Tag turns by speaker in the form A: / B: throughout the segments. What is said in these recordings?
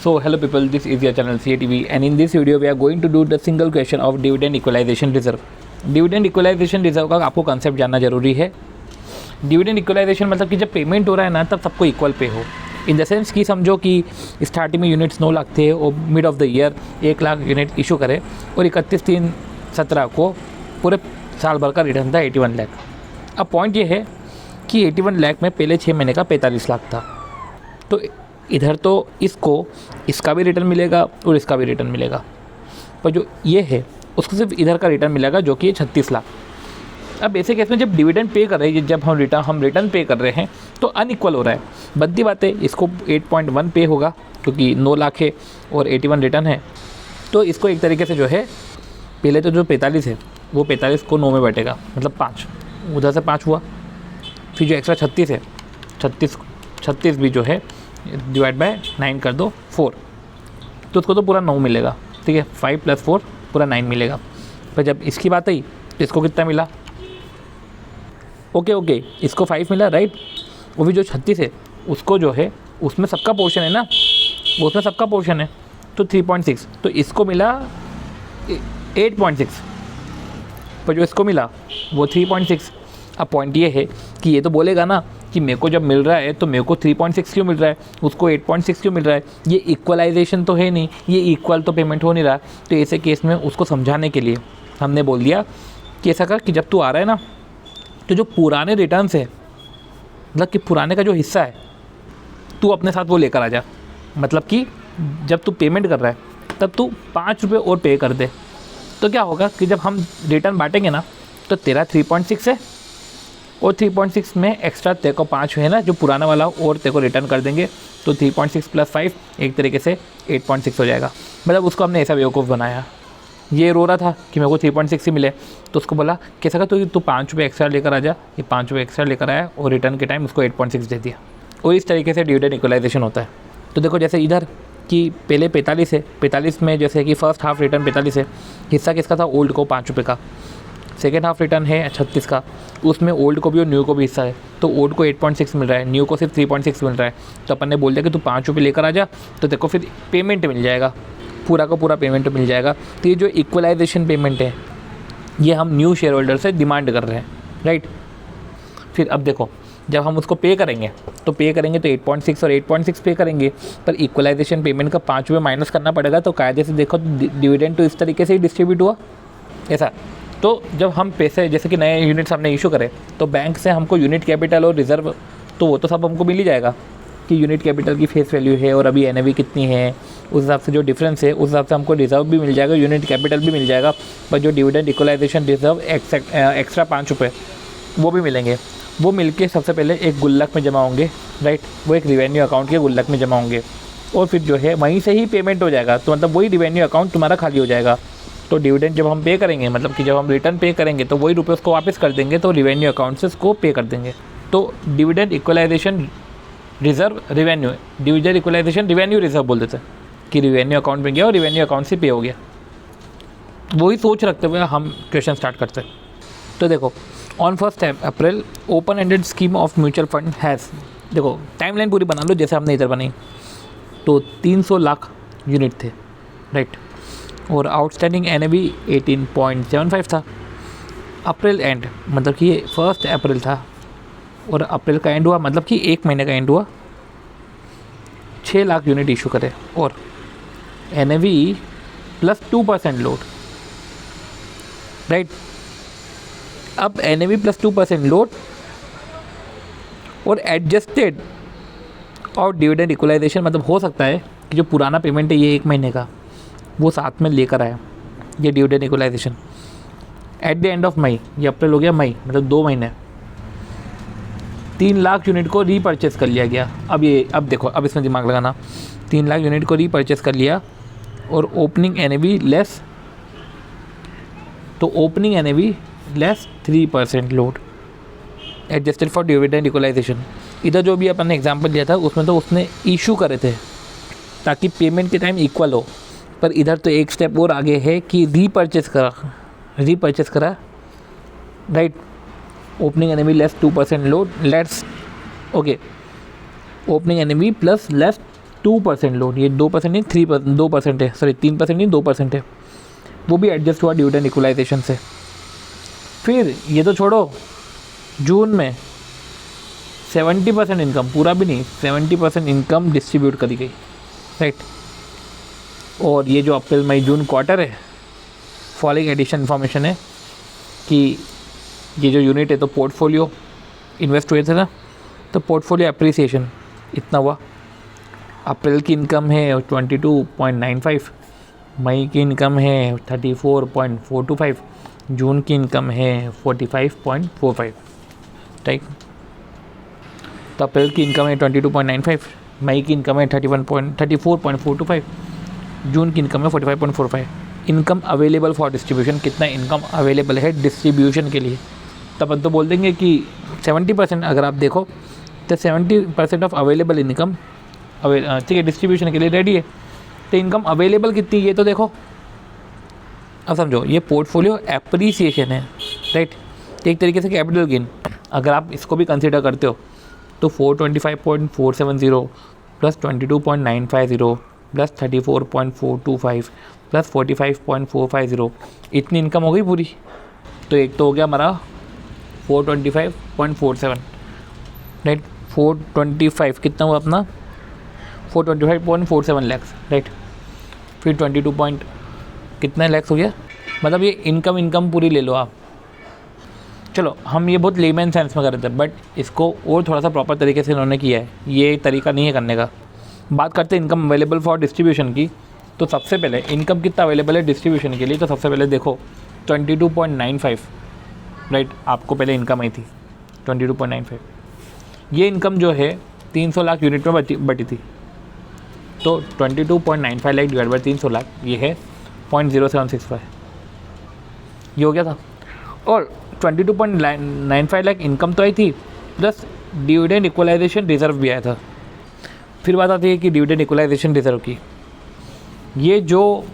A: So hello people, this is your channel CATV and in this video we are going to do the single question of dividend equalization reserve. Dividend equalization reserve का आपको concept जानना जरूरी है. Dividend equalisation मतलब कि जब payment हो रहा है ना तब सबको इक्वल पे हो. इन द सेंस कि समझो कि स्टार्टिंग में यूनिट्स 9 लाख थे और mid of the year 1 lakh unit issue करे और 31/3/17 को पूरे साल भर का रिटर्न था 81 लाख. अब पॉइंट ये है कि 81 लाख में पहले 6 महीने का 45 लाख था. तो इधर तो इसका भी रिटर्न मिलेगा और इसका भी रिटर्न मिलेगा, पर जो ये है उसको सिर्फ इधर का रिटर्न मिलेगा जो कि 36 लाख. अब ऐसे केस में जब डिविडेंड पे कर रहे हैं, जब हम रिटर्न पे कर रहे हैं तो अनइक्वल हो रहा है. बनती बात है इसको 8.1 पे होगा क्योंकि 9 लाख है और 81 रिटर्न है. तो इसको एक तरीके से जो है पहले तो जो 45 है वो 45 को 9 में बैठेगा, मतलब 5 उधर से 5 हुआ. फिर जो एक्स्ट्रा 36 है 36 भी जो है डिवाइड बाय 9 कर दो 4, तो उसको तो पूरा 9 मिलेगा. ठीक है, 5 + 4 पूरा 9 मिलेगा. पर जब इसकी बात आई तो इसको कितना मिला? ओके इसको 5 मिला, राइट. वो भी जो 36 है उसको जो है उसमें सबका पोर्शन है ना, वो उसमें सबका पोर्शन है तो 3.6, तो इसको मिला 8.6, पर जो इसको मिला वो 3.6. अब पॉइंट ये है कि ये तो बोलेगा ना कि मेरे को जब मिल रहा है तो मेरे को 3.6 क्यों मिल रहा है, उसको 8.6 क्यों मिल रहा है. ये इक्वलाइजेशन तो है नहीं, ये इक्वल तो पेमेंट हो नहीं रहा. तो ऐसे केस में उसको समझाने के लिए हमने बोल दिया कि ऐसा कर कि जब तू आ रहा है ना तो जो पुराने रिटर्न्स है, मतलब कि पुराने का जो हिस्सा है तू अपने साथ वो लेकर आ जा. मतलब कि जब तू पेमेंट कर रहा है तब तू 5 रुपये और पे कर दे. तो क्या होगा कि जब हम रिटर्न बांटेंगे ना तो तेरा 3.6 है और 3.6 में एक्स्ट्रा तेरे को 5 है ना जो पुराना वाला और तेरे को रिटर्न कर देंगे. तो 3.6 + 5 एक तरीके से 8.6 हो जाएगा. मतलब उसको हमने ऐसा बेवकूफ़ बनाया. ये रो रहा था कि मेरे को 3.6 ही मिले, तो उसको बोला कैसा का तू 5 रुपये एक्स्ट्रा लेकर आ जा. ये 5 रुपये एक्स्ट्रा लेकर आया और रिटर्न के टाइम उसको 8.6 दे दिया. और इस तरीके से डिविडेंड इक्वलाइजेशन होता है. तो देखो जैसे इधर कि पहले 45 है, 45 में जैसे कि फर्स्ट हाफ रिटर्न 45 है, हिस्सा किसका था? ओल्ड को 5 रुपये का. सेकेंड हाफ रिटर्न है 36 का, उसमें ओल्ड को भी और न्यू को भी हिस्सा है. तो ओल्ड को 8.6 मिल रहा है, न्यू को सिर्फ 3.6 मिल रहा है. तो अपन ने बोल दिया कि तू 5 रुपये लेकर आ जा, तो देखो फिर पेमेंट मिल जाएगा, पूरा का पूरा पेमेंट मिल जाएगा. तो ये जो इक्वलाइजेशन पेमेंट है ये हम न्यू शेयर होल्डर से डिमांड कर रहे हैं, राइट. फिर अब देखो जब हम उसको पे करेंगे तो 8.6 और 8.6 पे करेंगे, पर इक्वलाइजेशन पेमेंट का 5 रुपये माइनस करना पड़ेगा. तो कायदे से देखो डिविडेंड तो इस तरीके से ही डिस्ट्रीब्यूट हुआ ऐसा. तो जब हम पैसे जैसे कि नए यूनिट्स हमने इशू करे तो बैंक से हमको यूनिट कैपिटल और रिज़र्व तो वो तो सब हमको मिल ही जाएगा कि यूनिट कैपिटल की फेस वैल्यू है और अभी NAV कितनी है, उस हिसाब से जो डिफरेंस है उस हिसाब से हमको रिज़र्व भी मिल जाएगा, यूनिट कैपिटल भी मिल जाएगा. पर जो डिविडेंड इक्वलाइजेशन रिज़र्व एक्स्ट्रा 5 रुपये वो भी मिलेंगे. वो मिलके सबसे पहले एक गुल्लक में जमा होंगे, राइट. वो एक रिवेन्यू अकाउंट के गुल्लक में जमा होंगे और फिर जो है वहीं से ही पेमेंट हो जाएगा. तो मतलब वही रिवेन्यू अकाउंट तुम्हारा खाली हो जाएगा. तो डिविडेंड जब हम पे करेंगे, मतलब कि जब हम रिटर्न पे करेंगे तो वही रुपये उसको वापस कर देंगे, तो रिवेन्यू अकाउंट से उसको पे कर देंगे. तो dividend equalization reserve revenue, dividend equalization revenue reserve बोल देते हैं कि रिवेन्यू अकाउंट में गया और रिवेन्यू अकाउंट से पे हो गया. वही सोच रखते हुए हम क्वेश्चन स्टार्ट करते हैं. तो देखो on 1 April open ended scheme of mutual fund has, देखो टाइमलाइन पूरी बना लो जैसे हमने इधर बनाई. तो 300 लाख यूनिट थे, राइट. और आउटस्टैंडिंग NAV 18.75 था. अप्रैल एंड मतलब कि ये 1 अप्रैल था और अप्रैल का एंड हुआ मतलब कि 1 महीने का एंड हुआ. 6 लाख यूनिट इशू करे और NAV + 2% लोड, राइट. अब NAV + 2% लोड और एडजस्टेड और डिविडेंड इक्वलाइजेशन, मतलब हो सकता है कि जो पुराना पेमेंट है ये 1 महीने का वो साथ में लेकर आया ये dividend equalization. At the end of May, ये अप्रैल हो गया, मई मतलब 2 महीने, 3 लाख यूनिट को रीपरचेस कर लिया गया. अब देखो अब इसमें दिमाग लगाना. 3 लाख यूनिट को रीपरचेस कर लिया और ओपनिंग NAV लेस, तो opening NAV less 3% load adjusted for dividend equalization. इधर जो भी अपन ने एग्जाम्पल लिया था उसमें तो उसने इशू करे थे ताकि पेमेंट के टाइम इक्वल हो, पर इधर तो एक स्टेप और आगे है कि रीपरचेस करा, right. Opening NAV less 2% load, let's okay, opening NAV + less 2% loan, ये 2% नहीं 3%, 2% है, सॉरी 3% नहीं 2% है, वो भी एडजस्ट हुआ डिविडेंड इक्वलाइजेशन से। फिर ये तो छोड़ो, जून में 70% इनकम, पूरा भी नहीं 70% इनकम डिस्ट्रीब्यूट करी गई, राइट। और ये जो अप्रैल मई जून क्वार्टर है, फॉलोइंग एडिशन इन्फॉर्मेशन है कि ये जो यूनिट है तो पोर्टफोलियो इन्वेस्ट हुए थे ना, तो पोर्टफोलियो अप्रिसिएशन इतना हुआ। अप्रैल की इनकम है 22.95, मई की इनकम है 34.425, जून की इनकम है 45.45, राइट। तो अप्रैल की इनकम है 22.95, मई की इनकम है 34.425, जून की इनकम है 45.45। इनकम अवेलेबल फॉर डिस्ट्रीब्यूशन, कितना इनकम अवेलेबल है डिस्ट्रीब्यूशन के लिए, तब तो बोल देंगे कि 70%। अगर आप देखो तो 70% ऑफ अवेलेबल इनकम ठीक है डिस्ट्रीब्यूशन के लिए रेडी है। तो इनकम अवेलेबल कितनी, ये तो देखो, अब समझो ये पोर्टफोलियो एप्रिसिएशन है, राइट। एक तरीके से कैपिटल गेन अगर आप इसको भी कंसिडर करते हो तो 425.470 प्लस 22.950 प्लस 34.425 प्लस 45.450, इतनी इनकम हो गई पूरी। तो एक तो हो गया हमारा 425.47, राइट। 425 कितना हुआ अपना, 425.47 लैक्स, राइट। फिर 22 कितना लैक्स हो गया, मतलब ये इनकम पूरी ले लो आप। चलो हम ये बहुत लेमैन सेंस में कर रहे थे, बट इसको और थोड़ा सा प्रॉपर तरीके से इन्होंने किया है, ये तरीका नहीं है करने का। बात करते हैं इनकम अवेलेबल फॉर डिस्ट्रीब्यूशन की, तो सबसे पहले इनकम कितना अवेलेबल है डिस्ट्रीब्यूशन के लिए, तो सबसे पहले देखो 22.95, राइट। आपको पहले इनकम आई थी 22.95, ये इनकम जो है 300 लाख यूनिट में बटी थी, तो 22.95 लाख डिवाइड बाई 300 लाख, ये है 0.0765, ये हो गया था। और 22.95 लाख इनकम तो आई थी, प्लस डिविडेंड इक्वलाइजेशन रिजर्व भी आया था। फिर बात आती है कि डिविडेंड इक्वलाइजेशन रिजर्व की, ये जो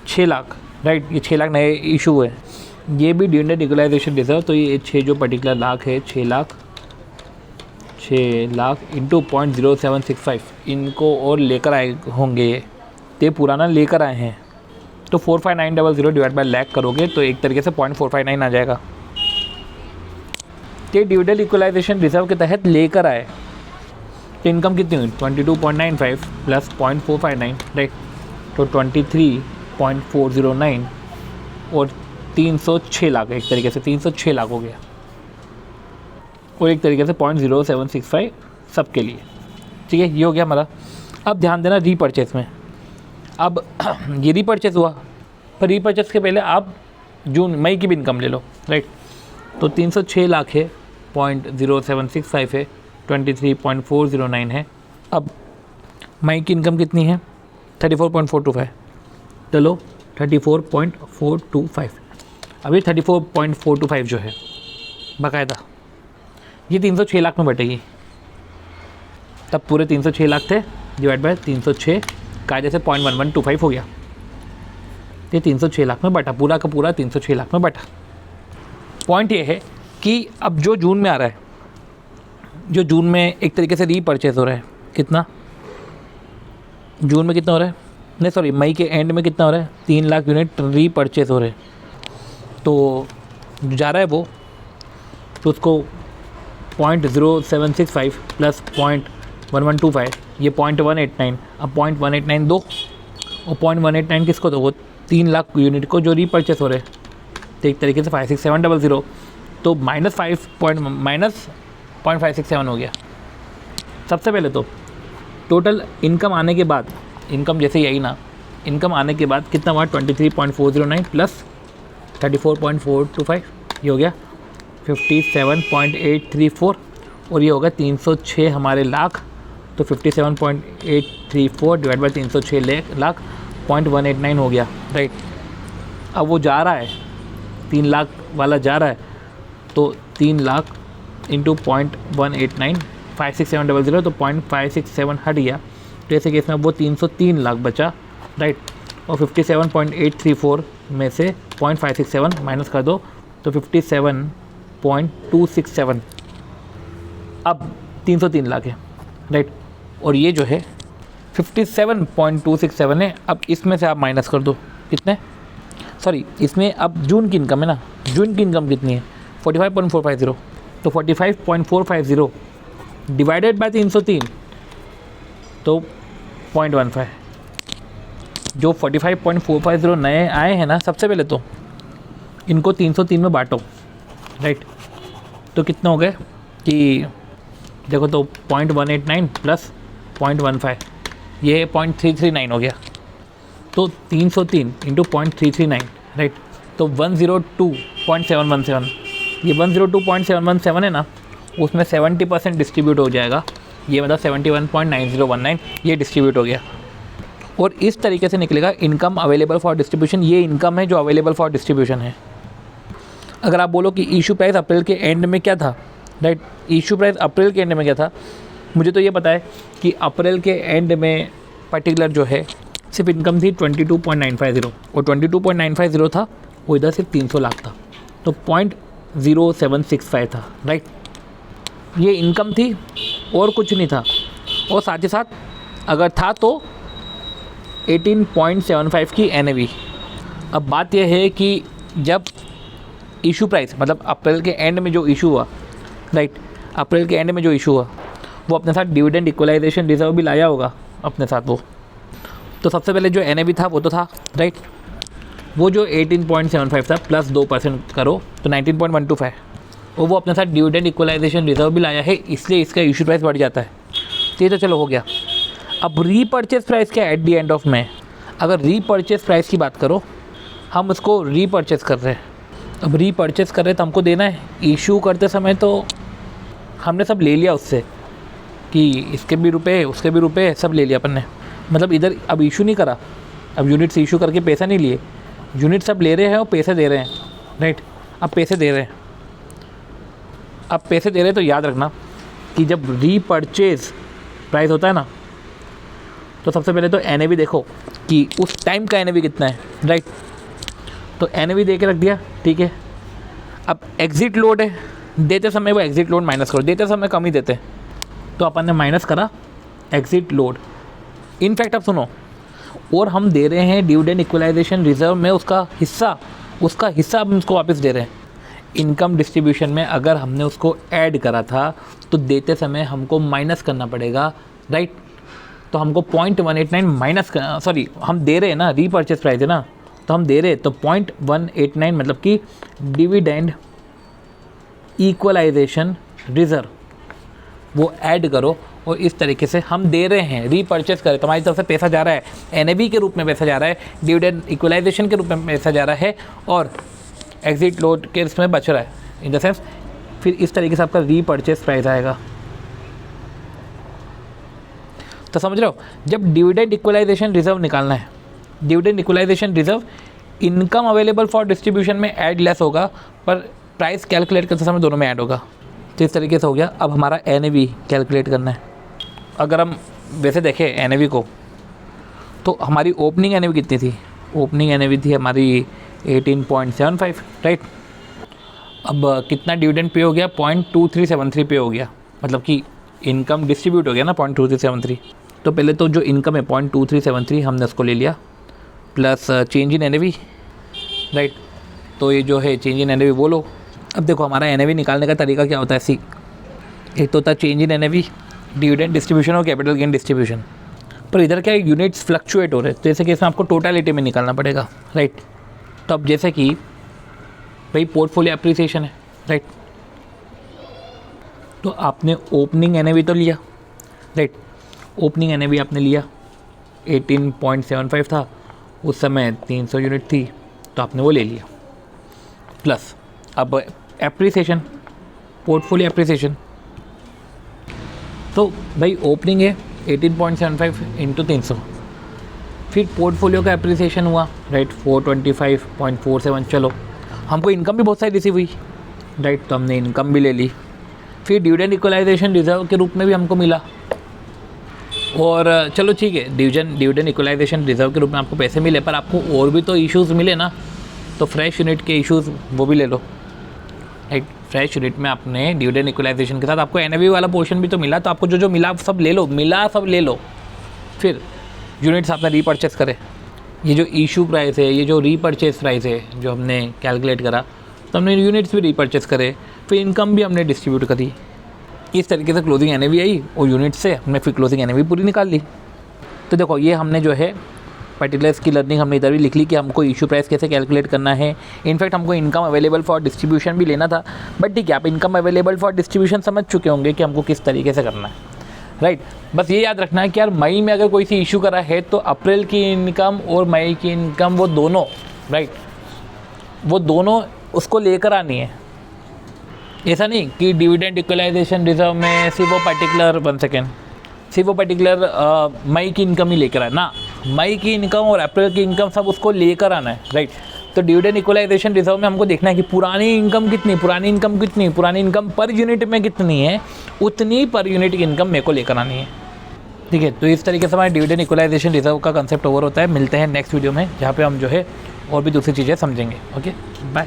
A: 6 लाख, राइट, ये 6 लाख नए इशू हुए, ये भी डिविडेंड इक्वलाइजेशन रिजर्व। तो ये 6 जो पर्टिकुलर लाख है, 6 लाख इंटू 0.0765, इनको और लेकर आए होंगे, ये पुराना लेकर आए हैं, तो 45900 डिवाइड बाय लाख करोगे तो एक तरीके से 0.459 आ जाएगा। ये डिविडेंड इक्वलाइजेशन रिजर्व के तहत लेकर आए, तो इनकम कितनी हुई 22.95 प्लस 0.459, राइट, तो 23.409 और 306 लाख, एक तरीके से 306 लाख हो गया, और एक तरीके से 0.0765 सबके लिए, ठीक है। ये हो गया हमारा। अब ध्यान देना रीपर्चेस में, अब ये रीपर्चेस हुआ, पर रीपर्चेस के पहले आप जून मई की भी इनकम ले लो, राइट। तो 306 लाख है, 0.0765 है, 23.409 है। अब मई की इनकम कितनी है 34.425, चलो 34.425। अभी 34.425 जो है बाकायदा ये 306 लाख में बटेगी, तब पूरे 306 लाख थे, डिवाइड बाय 306 कायदे से 0.1125 हो गया। ये 306 लाख में बटा, पूरा का पूरा 306 लाख में बटा। पॉइंट ये है कि अब जो जून में आ रहा है, जो जून में एक तरीके से रीपर्चेज हो रहा है, कितना जून में कितना हो रहा है, नहीं सॉरी मई के एंड में कितना हो रहा है, 3 लाख यूनिट रीपर्चेज हो रहे हैं। तो जो जा रहा है वो, तो उसको 0.0765 प्लस 0.1125, ये 0.189, अब 0.189 दो, और 0.189 किसको दो, वो 3 लाख यूनिट को जो रीपर्चेस हो रहे हैं, तो एक तरीके से 56700, तो माइनस 0.567 हो गया। सबसे पहले तो टोटल इनकम आने के बाद, इनकम जैसे ही आई ना, इनकम आने के बाद कितना हुआ 23.409 प्लस 34.425, ये हो गया 57.834, और ये होगा 306 हमारे लाख, तो 57.834 डिवाइड बाई 306 लाख 0.189 हो गया, राइट। अब वो जा रहा है 3 लाख वाला जा रहा है, तो 3 लाख इंटू 0.189 56700, तो 0.567 हट गया, तो ऐसे केस में वो 303 लाख बचा, राइट। और 57.834 में से 0.567 माइनस कर दो, तो 57.267, अब 303 लाख है, राइट। और ये जो है 57.267 है। अब इसमें से आप माइनस कर दो कितने, सॉरी इसमें अब जून की इनकम है ना, जून की इनकम कितनी है 45.450, तो 45.450 डिवाइडेड बाय 303 तो 0.15। जो 45.450 नए आए हैं ना, सबसे पहले तो इनको 303 में बांटो, राइट। तो कितने हो गए कि देखो, तो 0.189 प्लस 0.15 ये 0.339 हो गया। तो 303 इंटू 0.339, राइट। तो 102.717, ये 102.717 है ना, उसमें 70% डिस्ट्रीब्यूट हो जाएगा। ये मतलब 71.9019 ये डिस्ट्रीब्यूट हो गया। और इस तरीके से निकलेगा इनकम अवेलेबल फॉर डिस्ट्रीब्यूशन। ये इनकम है जो अवेलेबल फॉर डिस्ट्रीब्यूशन है। अगर आप बोलो कि इशू प्राइस अप्रैल के एंड में क्या था, राइट, इशू प्राइस अप्रैल के एंड में क्या था, मुझे तो ये पता है कि अप्रैल के एंड में पर्टिकुलर जो है सिर्फ इनकम थी 22.950, और 22.950 था वो इधर सिर्फ 300 लाख था, तो 0.0765 था, राइट। ये इनकम थी और कुछ नहीं था। और साथ ही साथ अगर था तो 18.75 की NAV। अब बात यह है कि जब इशू प्राइस मतलब अप्रैल के एंड में जो इशू हुआ, राइट, अप्रैल के एंड में जो इशू हुआ वो अपने साथ डिविडेंड इक्वलाइजेशन रिजर्व भी लाया होगा अपने साथ वो। तो सबसे पहले जो NAV था वो तो था, राइट, वो जो 18.75 था प्लस 2% करो तो 19.125, और वो अपने साथ डिविडेंड इक्वलाइजेशन रिजर्व भी लाया है, इसलिए इसका इशू प्राइस बढ़ जाता है। तो ये तो चलो हो गया। अब रीपर्चेस प्राइस क्या एट द एंड ऑफ में, अगर रीपर्चेस प्राइस की बात करो, हम उसको रीपर्चेस कर रहे हैं। अब रीपर्चेस कर रहे हैं तो हमको देना है। इशू करते समय तो हमने सब ले लिया उससे कि इसके भी रुपए उसके भी रुपए सब ले लिया अपन ने, मतलब इधर अब इशू नहीं करा, अब यूनिट्स इशू करके पैसा नहीं लिए, यूनिट सब ले रहे हैं और पैसे दे रहे हैं, राइट। अब पैसे दे रहे हैं, अब पैसे दे रहे हैं तो याद रखना कि जब रीपर्चेज प्राइस होता है ना, तो सबसे पहले तो NAV देखो कि उस टाइम का NAV कितना है, राइट। तो NAV दे के रख दिया, ठीक है। अब एग्ज़िट लोड है, देते समय वो एग्ज़िट लोड माइनस करो, देते समय कम ही देते, तो अपन ने माइनस करा एग्ज़िट लोड। इनफैक्ट अब सुनो, और हम दे रहे हैं डिविडेंड इक्वलाइजेशन रिजर्व में उसका हिस्सा हम उसको वापस दे रहे हैं। इनकम डिस्ट्रीब्यूशन में अगर हमने उसको ऐड करा था तो देते समय हमको माइनस करना पड़ेगा, राइट। तो हमको 0.189 माइनस, सॉरी हम दे रहे हैं ना, रीपर्चेस प्राइस है ना, तो हम दे रहे हैं तो 0.189 मतलब कि डिविडेंड इक्वलाइजेशन रिजर्व वो ऐड करो, और इस तरीके से हम दे रहे हैं, रीपर्चेस करें तो हमारी तरफ से पैसा जा रहा है, NAV के रूप में पैसा जा रहा है, डिविडेंड इक्वलाइजेशन के रूप में पैसा जा रहा है, और एग्ज़िट लोड के इसमें बच रहा है इन द सेंस। फिर इस तरीके से आपका रीपर्चेस प्राइस आएगा। तो समझ रहे हो, जब डिविडेंड इक्वलाइजेशन रिजर्व निकालना है, dividend equalization reserve income available for distribution में ऐड लेस होगा, पर प्राइस कैलकुलेट करते समय दोनों में ऐड होगा। तो इस तरीके से हो गया। अब हमारा NAV कैलकुलेट करना है। अगर हम वैसे देखें NAV को, तो हमारी ओपनिंग NAV कितनी थी, ओपनिंग NAV थी हमारी 18.75, राइट। अब कितना डिविडेंड पे हो गया, 0.2373 पे हो गया, मतलब कि इनकम डिस्ट्रीब्यूट हो गया ना 0.2373। तो पहले तो जो इनकम है 0.2373 हमने उसको ले लिया, plus change in NAV, right. तो ये जो है चेंज इन NAV वो लो। अब देखो हमारा NAV निकालने का तरीका क्या होता है, सी एक तो होता है change in NAV, dividend distribution और कैपिटल गेन डिस्ट्रीब्यूशन। पर इधर क्या है, यूनिट्स फ्लक्चुएट हो रहे हैं, तो ऐसे केस में आपको टोटलिटी में निकालना पड़ेगा, राइट। तो अब जैसे कि भाई पोर्टफोलियो एप्रिसिएशन है, राइट, तो आपने ओपनिंग NAV तो लिया, राइट। ओपनिंग NAV आपने लिया 18.75 था, उस समय 300 यूनिट थी, तो आपने वो ले लिया, प्लस अब एप्रिसिएशन, पोर्टफोलियो एप्रिसिएशन। तो भाई ओपनिंग है 18.75 इंटू 300, फिर पोर्टफोलियो का एप्रिसिएशन हुआ, राइट, 425.47। चलो हमको इनकम भी बहुत सारी रिसीव हुई, राइट, तो हमने इनकम भी ले ली। फिर डिविडेंड इक्वलाइजेशन रिजर्व के रूप में भी हमको मिला, और चलो ठीक है, डिविडेंड इक्वलाइजेशन रिजर्व के रूप में आपको पैसे मिले, पर आपको और भी तो इश्यूज़ मिले ना, तो फ्रेश यूनिट के इश्यूज़ वो भी ले लो, राइट। फ्रेश यूनिट में आपने डिविडेंड इक्वलाइजेशन के साथ आपको NAV वाला पोर्शन भी तो मिला, तो आपको जो जो मिला सब ले लो, मिला सब ले लो, फिर यूनिट्स आपने रीपरचेस करे, ये जो इशू प्राइस है, ये जो रीपरचेस प्राइस है जो हमने कैलकुलेट करा, तो हमने यूनिट्स भी रीपरचेस करे, फिर इनकम भी हमने डिस्ट्रीब्यूट करी। इस तरीके से क्लोजिंग NAV आई और यूनिट से हमने फिर क्लोजिंग NAV पूरी निकाल ली। तो देखो ये हमने जो है पर्टिकुलर इसकी लर्निंग हमने इधर भी लिख ली कि हमको इशू प्राइस कैसे कैलकुलेट करना है। इनफैक्ट हमको इनकम अवेलेबल फॉर डिस्ट्रीब्यूशन भी लेना था, बट ठीक है, आप इनकम अवेलेबल फॉर डिस्ट्रीब्यूशन समझ चुके होंगे कि हमको किस तरीके से करना है, राइट। बस ये याद रखना है कि यार मई में अगर कोई सी इशू करा है तो अप्रैल की इनकम और मई की इनकम वो दोनों, राइट, वो दोनों उसको लेकर आनी है। ऐसा नहीं कि डिविडेंड इक्वलाइजेशन रिजर्व में सिर्फ वो पर्टिकुलर मई की इनकम ही लेकर आए ना, मई की इनकम और अप्रैल की इनकम सब उसको लेकर आना है, राइट। तो डिविडेंड इक्वलाइजेशन रिजर्व में हमको देखना है कि पुरानी इनकम पुरानी इनकम पर यूनिट में कितनी है, उतनी पर यूनिट की इनकम मेरे को लेकर आनी है, ठीक है। तो इस तरीके से हमारे डिविडेंड इक्वलाइजेशन रिजर्व का कंसेप्ट ओवर होता है। मिलते हैं नेक्स्ट वीडियो में, जहाँ पे हम जो है और भी दूसरी चीज़ें समझेंगे। Okay, bye.